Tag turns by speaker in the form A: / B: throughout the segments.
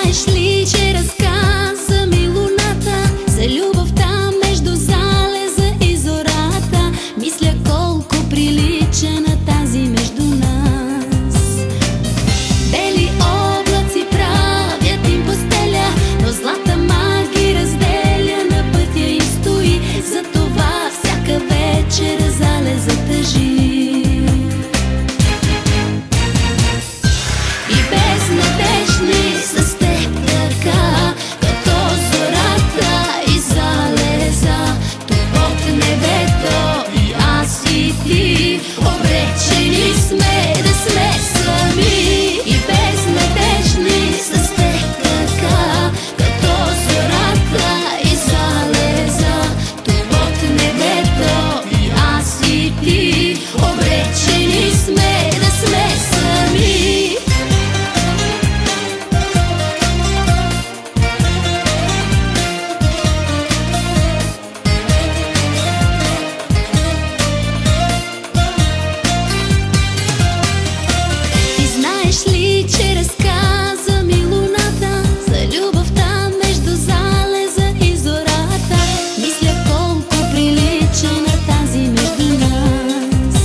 A: знаеш ли, че разказа ми луната за любовта между залеза и зората? Мисля колко прилича на тази между нас. Бели облаци правят им постеля, но злата маги разделя, на пътя им стои. Затова всяка вечер залеза тъжи. Обречени сме да сме сами и безнадежни с теб така, като зората и залеза. Тук под небето и аз и ти, обречени сме да сме сами. Знаеш ли, че разказа ми луната за любовта между залеза и зората? Мисля колко прилича на тази между нас.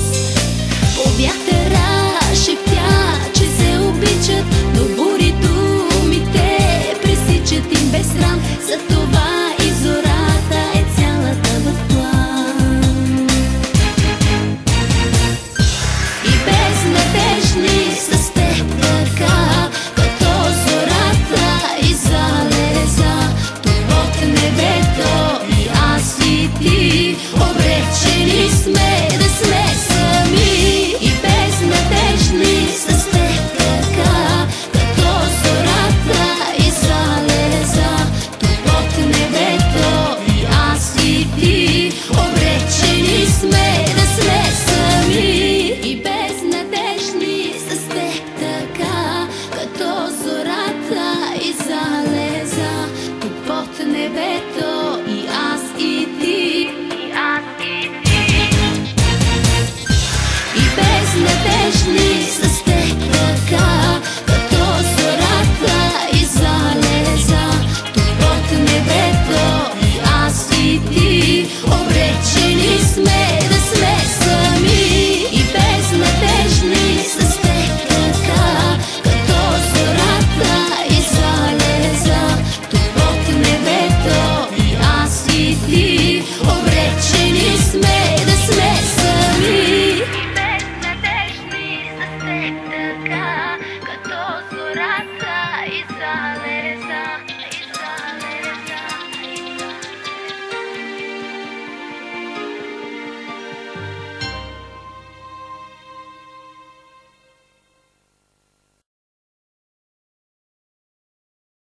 A: По вятъра шептя, че се обичат, но бури думите пресичат им без срам. Затова и зората е цялата в план. И безнадежни с теб така, като зората и залеза. Тук под небето и аз и ти, обречени сме да сме сами и безнадежни с теб така, като зората и залеза. Тук под небето и аз и ти, обречени сме да сме сами и безнадежни с теб така, като зората и залеза. Тук под небето